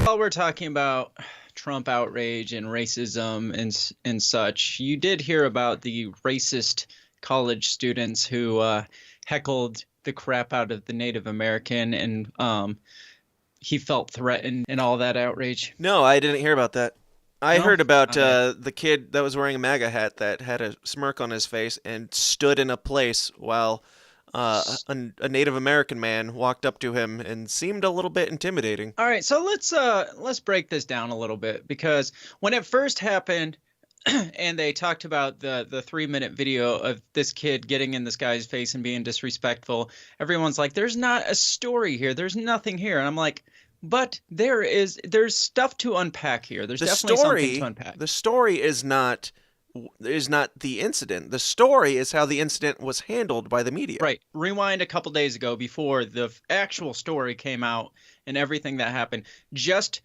While we're talking about Trump outrage and racism and such, you did hear about the racist college students who heckled the crap out of the Native American, and he felt threatened and all that outrage. No, I didn't hear about that. I No? heard about I the kid that was wearing a MAGA hat that had a smirk on his face and stood in a place while a Native American man walked up to him and seemed a little bit intimidating. All right, so let's break this down a little bit, because when it first happened and they talked about the 3-minute video of this kid getting in this guy's face and being disrespectful, everyone's like, there's not a story here. There's nothing here. And I'm like, but there's stuff to unpack here. There's definitely something to unpack. The story is not the incident. The story is how the incident was handled by the media. Right. Rewind a couple days ago before the actual story came out and everything that happened. Just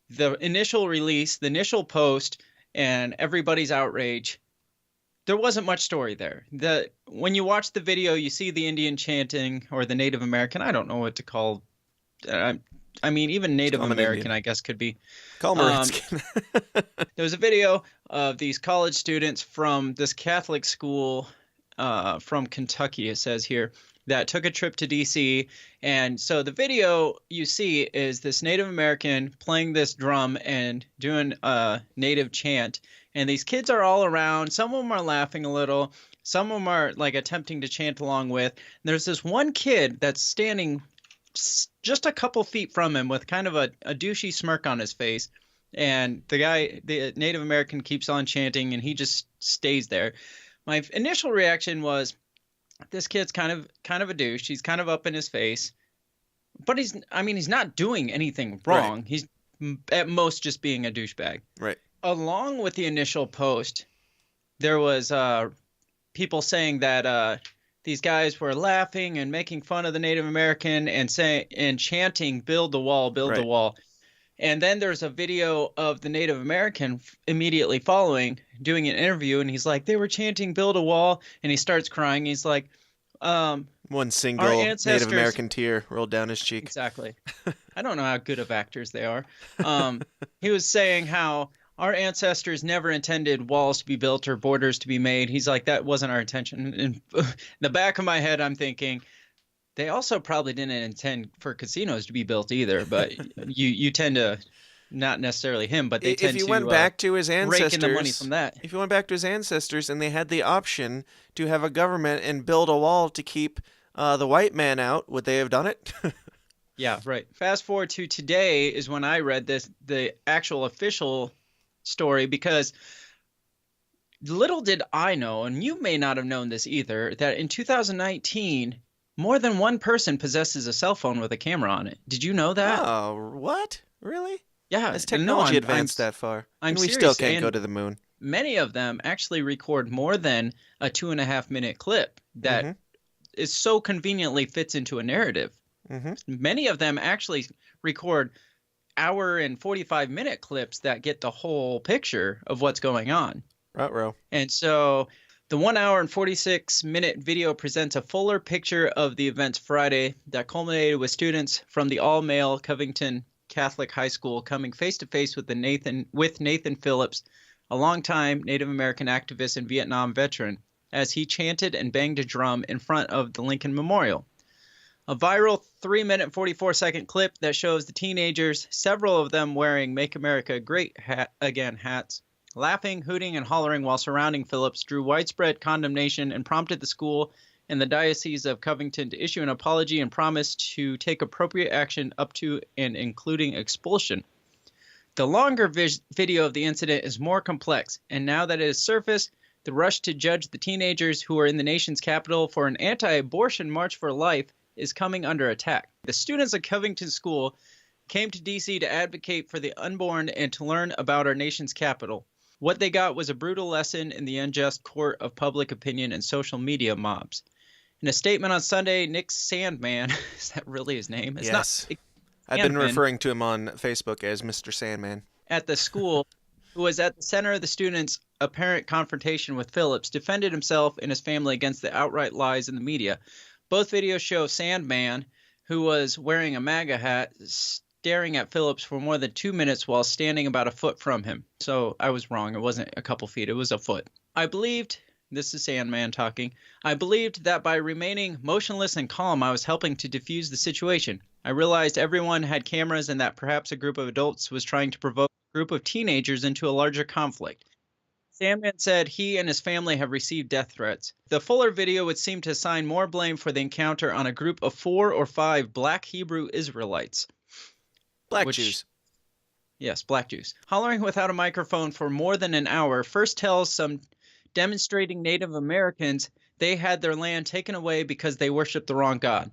the initial release, the initial post, and everybody's outrage. There wasn't much story there. When you watch the video, you see the Indian chanting, or the Native American. I don't know what to call. I mean, even Native American, I guess, could be. Call him a redskin. There was a video of these college students from this Catholic school from Kentucky, it says here, that took a trip to D.C. And so the video you see is this Native American playing this drum and doing a native chant. And these kids are all around. Some of them are laughing a little. Some of them are like attempting to chant along with. And there's this one kid that's standing just a couple feet from him with kind of a douchey smirk on his face. And the Native American, keeps on chanting, and he just stays there. My initial reaction was, this kid's kind of a douche. He's kind of up in his face, but he's not doing anything wrong. Right. He's at most just being a douchebag. Right. Along with the initial post, there was people saying that these guys were laughing and making fun of the Native American and chanting, "Build the wall, build the wall." And then there's a video of the Native American immediately following doing an interview, and he's like, they were chanting "Build a wall," and he starts crying. He's like, one single Native American tear rolled down his cheek. Exactly. I don't know how good of actors they are. He was saying how our ancestors never intended walls to be built or borders to be made. He's like, that wasn't our intention. And in the back of my head, I'm thinking, they also probably didn't intend for casinos to be built either. But you tend to, not necessarily him, but they tend to. If you went back to his ancestors, rake in the money from that. If you went back to his ancestors and they had the option to have a government and build a wall to keep the white man out, would they have done it? Yeah, right. Fast forward to today is when I read the actual official story, because little did I know, and you may not have known this either, that in 2019, more than one person possesses a cell phone with a camera on it. Did you know that? Oh, what? Really? Yeah. Has technology advanced that far? And we still can't go to the moon. Many of them actually record more than a 2.5-minute clip that is so conveniently fits into a narrative. Many of them actually record hour and 45-minute clips that get the whole picture of what's going on. Ruh-roh. And so the 1 hour and 46-minute video presents a fuller picture of the events Friday that culminated with students from the all-male Covington Catholic High School coming face-to-face with Nathan Phillips, a longtime Native American activist and Vietnam veteran, as he chanted and banged a drum in front of the Lincoln Memorial. A viral 3-minute 44-second clip that shows the teenagers, several of them wearing Make America Great Again hats, laughing, hooting, and hollering while surrounding Phillips, drew widespread condemnation and prompted the school and the Diocese of Covington to issue an apology and promise to take appropriate action up to and including expulsion. The longer video of the incident is more complex, and now that it has surfaced, the rush to judge the teenagers who are in the nation's capital for an anti-abortion March for Life is coming under attack. The students at Covington School came to D.C. to advocate for the unborn and to learn about our nation's capital. What they got was a brutal lesson in the unjust court of public opinion and social media mobs. In a statement on Sunday, Nick Sandman, is that really his name? It's yes. I've been referring to him on Facebook as Mr. Sandman. At the school, who was at the center of the students' apparent confrontation with Phillips, defended himself and his family against the outright lies in the media. Both videos show Sandman, who was wearing a MAGA hat, staring at Phillips for more than 2 minutes while standing about a foot from him. So I was wrong. It wasn't a couple feet. It was a foot. I believed, this is Sandman talking, I believed that by remaining motionless and calm, I was helping to defuse the situation. I realized everyone had cameras and that perhaps a group of adults was trying to provoke a group of teenagers into a larger conflict. Sandman said he and his family have received death threats. The fuller video would seem to assign more blame for the encounter on a group of 4 or 5 black Hebrew Israelites. Black Jews. Yes, black Jews. Hollering without a microphone for more than an hour first tells some demonstrating Native Americans they had their land taken away because they worshiped the wrong God.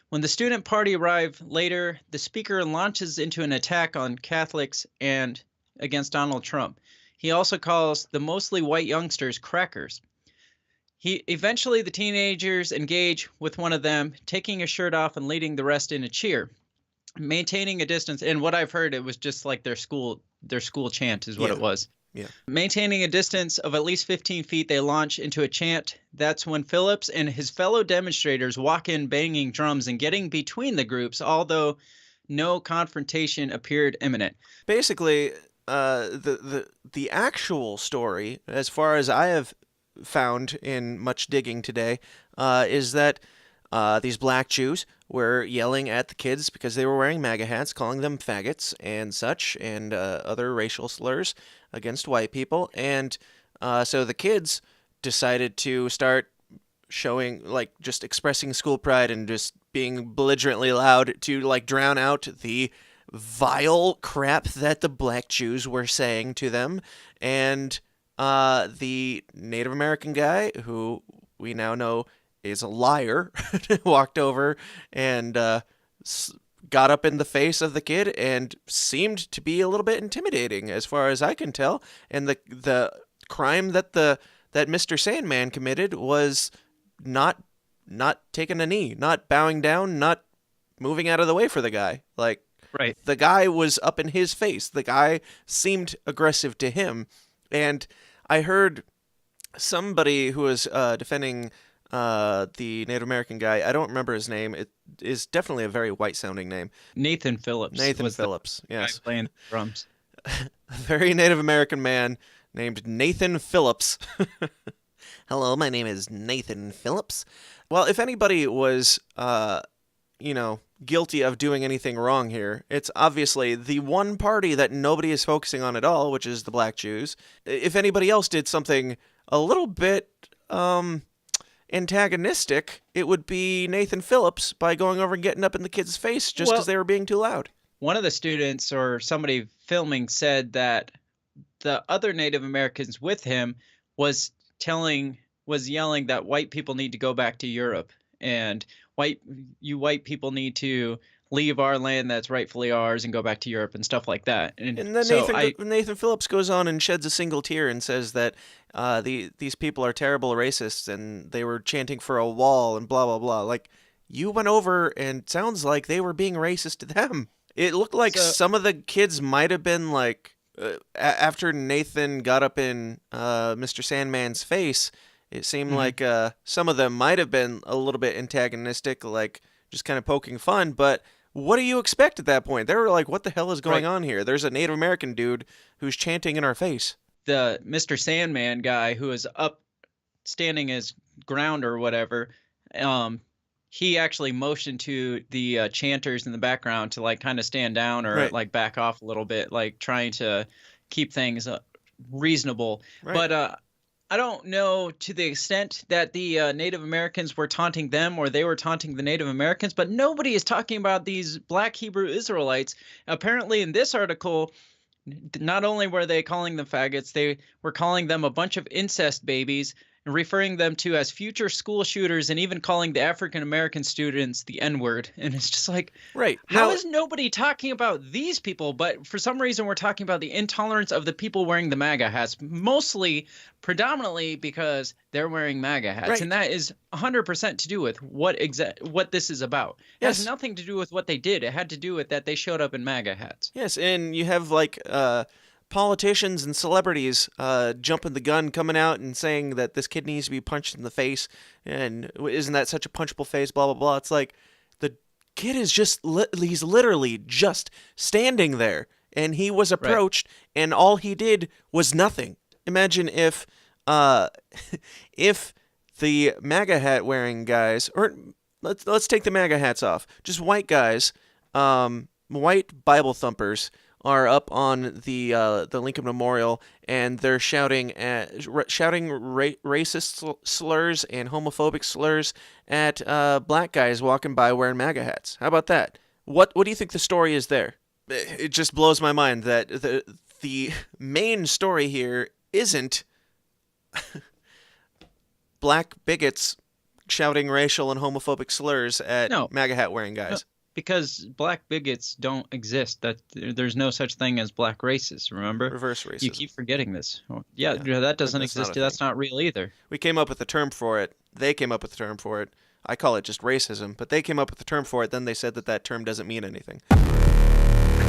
When the student party arrived later, the speaker launches into an attack on Catholics and against Donald Trump. He also calls the mostly white youngsters crackers. Eventually, the teenagers engage with one of them, taking his shirt off and leading the rest in a cheer, maintaining a distance. And what I've heard, it was just like their school chant is what it was. Yeah. Maintaining a distance of at least 15 feet, they launch into a chant. That's when Phillips and his fellow demonstrators walk in banging drums and getting between the groups, although no confrontation appeared imminent. Basically, the actual story, as far as I have found in much digging today, is that these black Jews were yelling at the kids because they were wearing MAGA hats, calling them faggots and such, and other racial slurs against white people. And so the kids decided to start showing, like, just expressing school pride and just being belligerently loud to, like, drown out the vile crap that the black Jews were saying to them. And the Native American guy, who we now know is a liar, walked over and got up in the face of the kid and seemed to be a little bit intimidating, as far as I can tell. And the crime that Mr. Sandman committed was not taking a knee, not bowing down, not moving out of the way for the guy. Like, right. The guy was up in his face. The guy seemed aggressive to him. And I heard somebody who was defending the Native American guy. I don't remember his name. It is definitely a very white-sounding name. Nathan Phillips. Nathan Phillips, yes. Playing the drums. A very Native American man named Nathan Phillips. Hello, my name is Nathan Phillips. Well, if anybody was, guilty of doing anything wrong here, it's obviously the one party that nobody is focusing on at all, which is the black Jews. If anybody else did something a little bit antagonistic, it would be Nathan Phillips by going over and getting up in the kid's face just because they were being too loud. One of the students or somebody filming said that the other Native Americans with him was yelling that white people need to go back to Europe, and white people need to leave our land that's rightfully ours and go back to Europe and stuff like that. And then so Nathan Phillips goes on and sheds a single tear and says that these people are terrible racists and they were chanting for a wall and blah, blah, blah. Like, you went over and it sounds like they were being racist to them. It looked like some of the kids might have been like, after Nathan got up in Mr. Sandman's face, it seemed like some of them might have been a little bit antagonistic, like just kind of poking fun. But what do you expect at that point? They were like, what the hell is going on here? There's a Native American dude who's chanting in our face. The Mr. Sandman guy who is up standing his ground or whatever, he actually motioned to the chanters in the background to like kind of stand down or like back off a little bit, like trying to keep things reasonable. Right. But I don't know to the extent that the Native Americans were taunting them or they were taunting the Native Americans, but nobody is talking about these black Hebrew Israelites. Apparently in this article, not only were they calling them faggots, they were calling them a bunch of incest babies and referring them to as future school shooters and even calling the African American students the N-word. And it's just like, how is nobody talking about these people? But for some reason, we're talking about the intolerance of the people wearing the MAGA hats, predominantly because they're wearing MAGA hats. Right. And that is 100% to do with what this is about. It has nothing to do with what they did. It had to do with that they showed up in MAGA hats. Yes, and you have like politicians and celebrities jumping the gun, coming out and saying that this kid needs to be punched in the face, and isn't that such a punchable face, blah, blah, blah. It's like the kid is he's literally just standing there, and he was Right. approached, and all he did was nothing. Imagine if uh if the MAGA hat wearing guys, or let's take the MAGA hats off, just white guys, white Bible thumpers, are up on the Lincoln Memorial, and they're shouting racist slurs and homophobic slurs at black guys walking by wearing MAGA hats. How about that? What do you think the story is there? It just blows my mind that the main story here isn't black bigots shouting racial and homophobic slurs at No, MAGA hat wearing no, guys. because black bigots don't exist. That there's no such thing as black racists. Remember, Reverse you racism. keep forgetting this. Oh, yeah, Yeah, that doesn't that's not a exist. thing. That's not real either. We came up with a term for it. They came up with a term for it. I call it just racism, but they came up with a term for it. Then they said that that term doesn't mean anything.